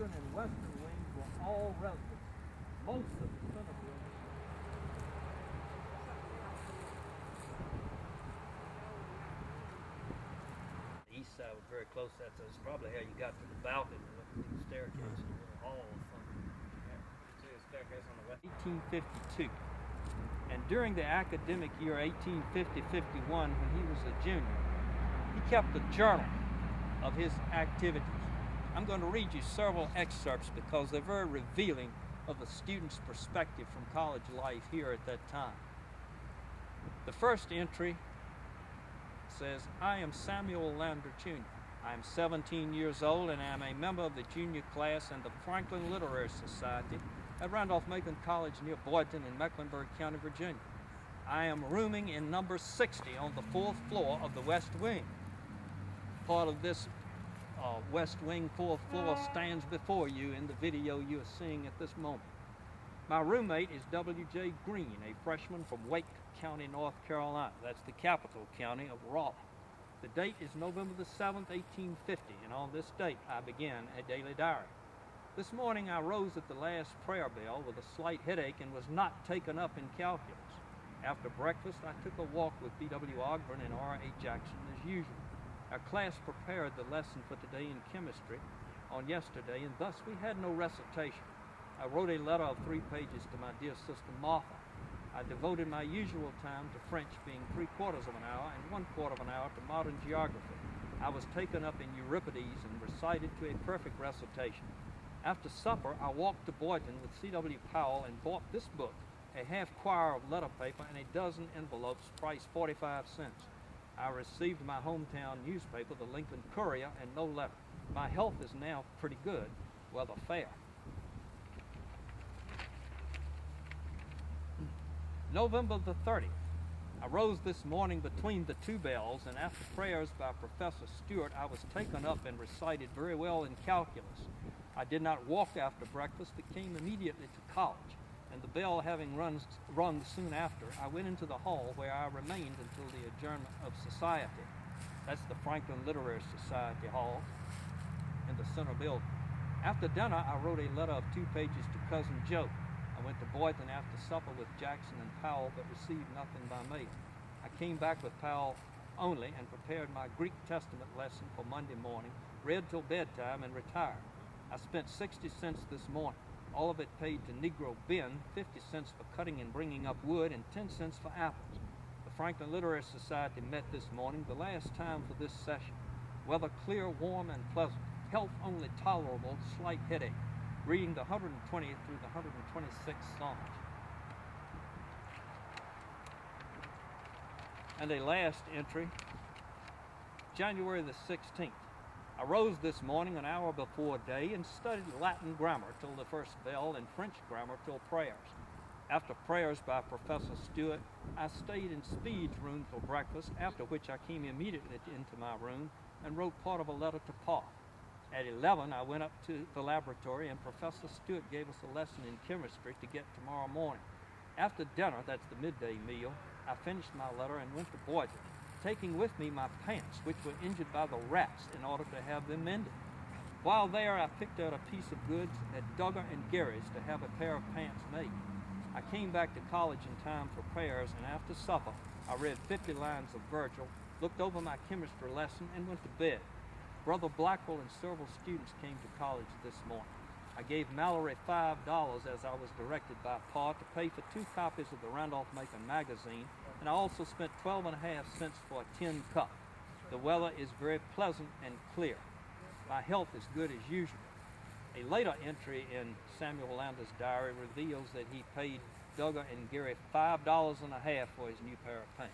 eastern and western wings were all residents. Most of the Centerville. The east side was very close. That's probably how you got to the balcony with the staircase and the little hall or something. See a staircase on the west. 1852. And during the academic year 1850-51, when he was a junior, he kept a journal of his activities. I'm going to read you several excerpts because they're very revealing of a student's perspective from college life here at that time. The first entry says, I am Samuel Lander Jr. I am 17 years old and I am a member of the junior class in the Franklin Literary Society at Randolph-Macon College near Boydton in Mecklenburg County, Virginia. I am rooming in number 60 on the 4th floor of the West Wing. Part of this West Wing 4th floor stands before you in the video you are seeing at this moment. My roommate is W.J. Green, a freshman from Wake County, North Carolina. That's the capital county of Raleigh. The date is November the 7th, 1850, and on this date I began a daily diary. This morning I rose at the last prayer bell with a slight headache and was not taken up in calculus. After breakfast I took a walk with B.W. Ogburn and R.A. Jackson as usual. Our class prepared the lesson for today in chemistry on yesterday, and thus we had no recitation. I wrote a letter of 3 pages to my dear sister Martha. I devoted my usual time to French, being 3/4 of an hour, and 1/4 of an hour to modern geography. I was taken up in Euripides and recited to a perfect recitation. After supper, I walked to Boydton with C.W. Powell and bought this book, a half quire of letter paper, and a dozen envelopes, price 45 cents. I received my hometown newspaper, the Lincoln Courier, and no letter. My health is now pretty good, weather fair. November the 30th. I rose this morning between the 2 bells, and after prayers by Professor Stewart, I was taken up and recited very well in calculus. I did not walk after breakfast, but came immediately to college, and the bell having rung soon after, I went into the hall where I remained until the adjournment of society. That's the Franklin Literary Society Hall in the center building. After dinner, I wrote a letter of 2 pages to Cousin Joe. I went to Boydton after supper with Jackson and Powell, but received nothing by mail. I came back with Powell only and prepared my Greek Testament lesson for Monday morning, read till bedtime, and retired. I spent 60 cents this morning, all of it paid to Negro Ben, 50 cents for cutting and bringing up wood, and 10 cents for apples. The Franklin Literary Society met this morning, the last time for this session. Weather clear, warm, and pleasant. Health only tolerable, slight headache. Reading the 120th through the 126th Psalms. And a last entry, January the 16th. I rose this morning an hour before day and studied Latin grammar till the first bell and French grammar till prayers. After prayers by Professor Stewart, I stayed in Speed's room till breakfast, after which I came immediately into my room and wrote part of a letter to Pa. At 11, I went up to the laboratory and Professor Stewart gave us a lesson in chemistry to get tomorrow morning. After dinner, that's the midday meal, I finished my letter and went to Boydton, taking with me my pants, which were injured by the rats, in order to have them mended. While there, I picked out a piece of goods at Duggar and Gary's to have a pair of pants made. I came back to college in time for prayers, and after supper, I read 50 lines of Virgil, looked over my chemistry lesson, and went to bed. Brother Blackwell and several students came to college this morning. I gave Mallory $5 as I was directed by Pa to pay for 2 copies of the Randolph-Macon magazine, and I also spent 12.5 cents for a tin cup. The weather is very pleasant and clear. My health is good as usual. A later entry in Samuel Lander's diary reveals that he paid Duggar and Gary $5.50 for his new pair of pants.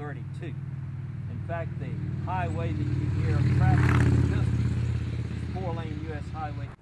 32. In fact, the highway that you hear traffic is just 4-lane US Highway